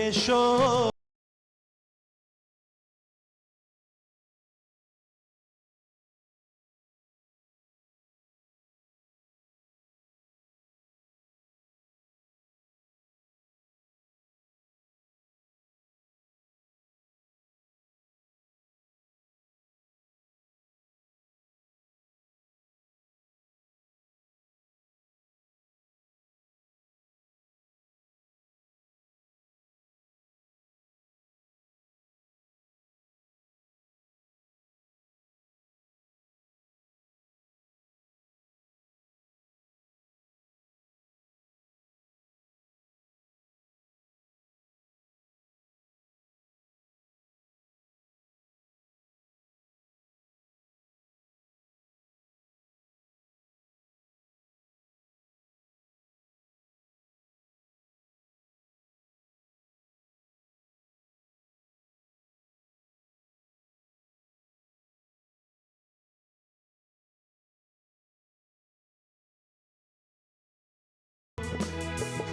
এসো।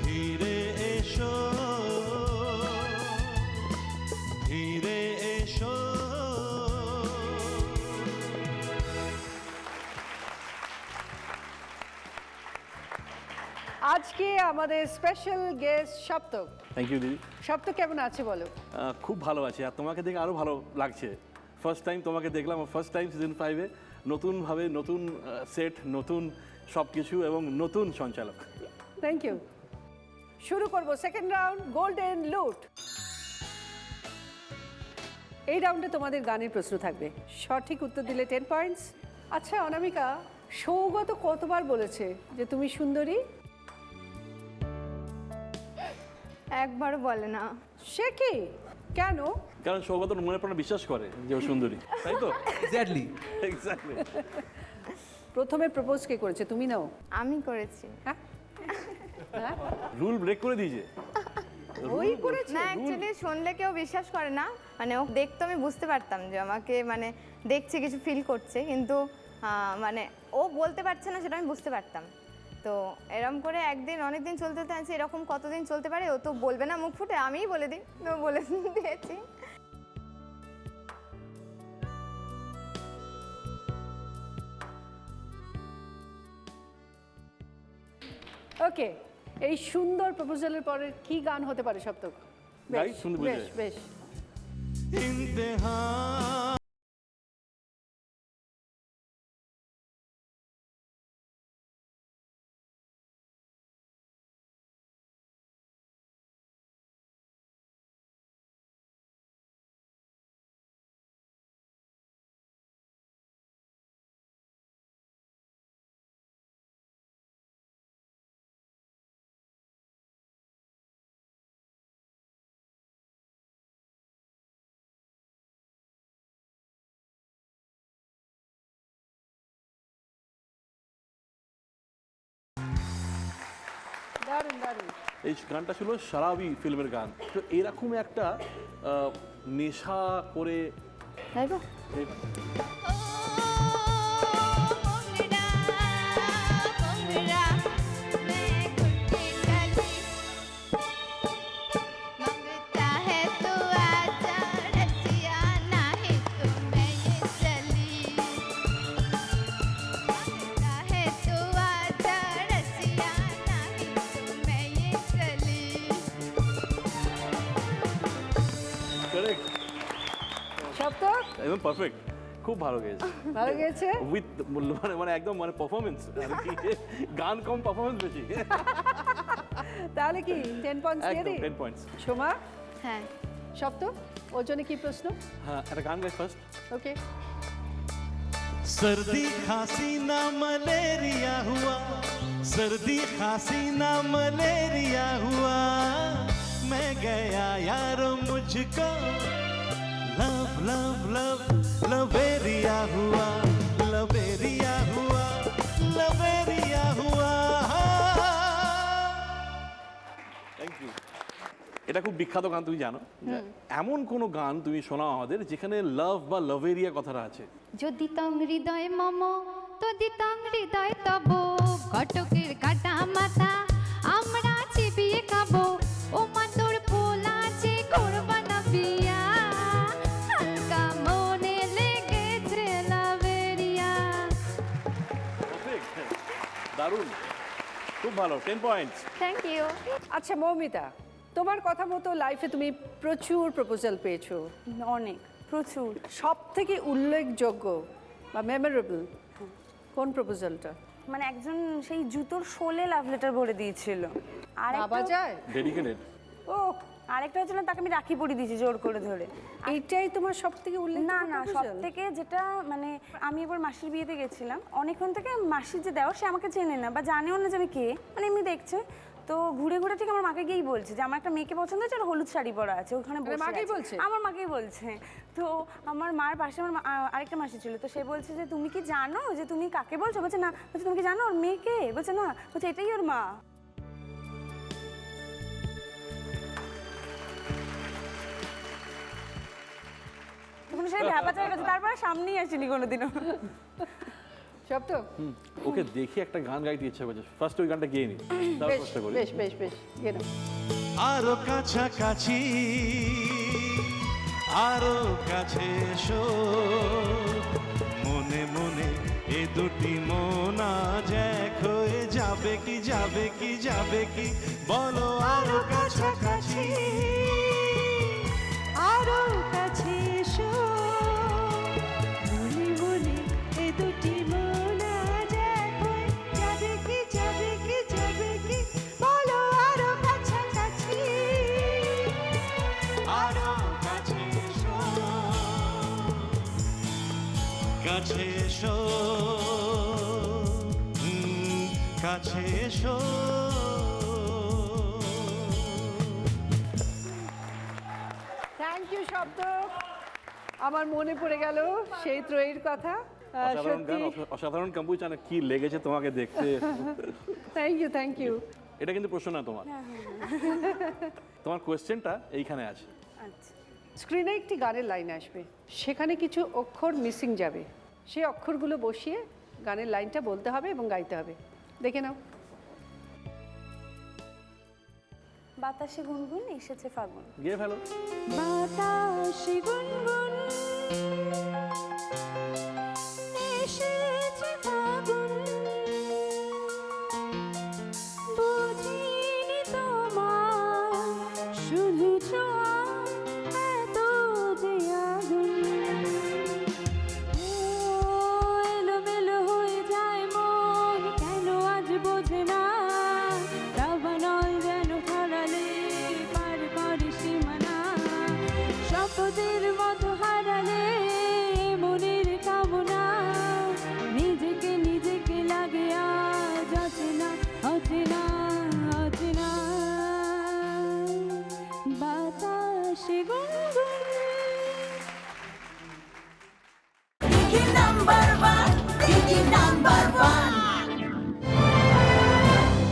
ধীরে এসো, ধীরে এসো। আজকে আমাদের special guest Saptak. Thank you দিদি। সপ্তক কেমন আছে বলো? খুব ভালো আছি, আর তোমাকে দেখে আরও ভালো লাগছে। ফার্স্ট টাইম তোমাকে দেখলাম, ফার্স্ট টাইম সিজন 5-এ নতুনভাবে, নতুন সেট, নতুন সব কিছু এবং নতুন সঞ্চালক। Thank you. শুরু করব সেকেন্ড রাউন্ড, গোল্ডেন লুট। এই রাউন্ডে তোমাদের গানের প্রশ্ন থাকবে, সঠিক উত্তর দিলে 10 পয়েন্টস। আচ্ছা অনামিকা, সৌগত কতবার বলেছে যে তুমি সুন্দরী? একবারও বলে না। সে কি, কেন? কারণ সৌগত মনে প্রাণে বিশ্বাস করে যে ও সুন্দরী, তাই তো? এক্স্যাক্টলি। এক্স্যাক্টলি। প্রথমে প্রপোজ কে করেছে, তুমি নাও? আমি করেছি। হ্যাঁ, রুল ব্রেক করে দিয়েছে। ওই করেছে। না অ্যাকচুয়ালি শুনলে কেউ বিশ্বাস করে না, মানে ও দেখতো আমি বুঝতে পারতাম যে আমাকে মানে দেখছে, কিছু ফিল করছে, কিন্তু মানে ও বলতে পারছে না সেটা আমি বুঝতে পারতাম। তো এরকম করে একদিন অনেকদিন চলতে আছে, এরকম কতদিন চলতে পারে, ও তো বলবে না মুখ ফুটে, আমিই বলে দিই, তো বলে দিয়েছি। ওকে, এই সুন্দর প্রপোজালের পরে কি গান হতে পারে সপ্তক? গাই, শুনতে বুঝে। বেশ বেশ। ইন্তেহা দারুণ দারুণ। এই গানটা ছিল সারাবি ফিল্মের গান। তো এরকম একটা নেশা করে তাই তো? কারেক্ট, সপ্তক একদম পারফেক্ট, খুব ভালো গেয়েছে। ভালো গেছে। উইথ মানে একদম মানে পারফরমেন্স, গান কম পারফরমেন্স বেশি। তাহলে কি 10 পয়েন্টস দিয়ে একদম দিই? 10 পয়েন্টস। সোমা, হ্যাঁ। সপ্তক ওর জন্য কি প্রশ্ন? হ্যাঁ, একটা গান গাই ফার্স্ট। ওকে। सर्दी खांसी ना मलेरिया हुआ, सर्दी खांसी ना मलेरिया हुआ, मैं गया यारो मुझको लव लव लव लवेरिया हुआ, लवेरिया हुआ, लवेरिया हुआ। Thank you. এটা খুব বিখ্যাত গান, তুমি জানো। এমন কোন গান তুমি শোনাও আমাদের যেখানে লাভ বা লাভেরিয়া কথাটা আছে? যদি তং হৃদয় মম তদি তং হৃদয় তব, ঘটকের কাটা মাথা আমরা চিবিয়ে খাবো, ও মা তোর ফোলা যে দারুণ, খুব ভালো, 10 পয়েন্টস। Thank you. আচ্ছা মৌমিতা, তোমার কথা মতো লাইফে তুমি প্রচুর প্রপোজাল পেয়েছো, অনেক, প্রচুর। সব থেকে উল্লেখযোগ্য বা মেমোরেবল কোন প্রপোজালটা? মানে একজন সেই জুতোর শোলে লাভ লেটার ভরে দিয়েছিল, আর ভাবা যায়? ডেডিকেটেড। ও, আরেকটা হচ্ছিল তাকে আমি রাখি পরিয়ে দিয়েছি জোর করে ধরে। এইটাই তোমার সব থেকে না না, সব উল্লেখযোগ্য? থেকে যেটা মানে আমি একবার মাসির বিয়েতে গেছিলাম, অনেকক্ষণ থেকে মাসির যে দেওয়ার সে আমাকে চেনে না বা জানেও না যে আমি কে, মানে এমনি দেখছে। তো ঘুরে ঘুরে ঠিক আমার মাকে গিয়েই বলছে যে আমার একটা মেয়েকে পছন্দ হচ্ছে, আর হলুদ শাড়ি পরা আছে ওখানে বসে মাকেই আছে। বলছে? আমার মাকেই বলছে। তো আমার মার পাশে আমার আরেকটা মাসি ছিল, তো সে বলছে যে তুমি কি জানো যে তুমি কাকে বলছো? বলছে না। বলছে তুমি কি জানো ওর মেয়েকে? বলছে না। বলছে এটাই ওর মা। তখন সে ভ্যাপা চলে গেছে, তারপরে সামনেই আসেনি কোনোদিনও। সব তো ওকে দেখি একটা গান গাইতে ইচ্ছা করছে, ফার্স্ট ওই গানটা গেয়ে নি, তারপর বেশ চেষ্টা করি। বেশ বেশ বেশ গেল। আরো কাছাকাছি, আরো কাছে এসো, মনে মনে এ দুটি মন আজ এক হয়ে যাবে কি, যাবে কি, যাবে কি, বলো আরো কাছাকাছি, আরো কাছে এসো, মনে মনে এ দুটি মন আজ এক হয়ে যাবে কি, যাবে কি, যাবে কি, বলো আরো কাছাকাছি। আরো কাছে এসো, কাছে এসো, কাছে এসো। থ্যাংক ইউ শব্দ, আমার মনে পড়ে গেল সেই ত্রয়ীর কথা। অসাধারণ গান, সত্যি অসাধারণ কম্পোজিশন। কি লেগেছে তোমাকে দেখতে? Thank you, thank you. এটা কিন্তু প্রশ্ন না তোমার, তোমার কোয়েশ্চেনটা এইখানে আছে। আচ্ছা, স্ক্রিনে একটি গানের লাইন আসবে, সেখানে কিছু অক্ষর মিসিং যাবে, সেই অক্ষরগুলো বসিয়ে গানের লাইনটা বলতে হবে এবং গাইতে হবে। দেখে নাও। বাতাসে গুনগুন এসেছে ফাগুন। গিয়ে ফেলো। বাতাসে গুনগুন এসেছে ফাগুন, বুঝিনি তোমার শুধু ছোঁয়া এত যে আগুন। ও এলোমেলো হয়ে যায় মন, কেন আজ বোঝে না, দাবানল যেন ছড়ালে পার করে সীমানা, শপথের মতো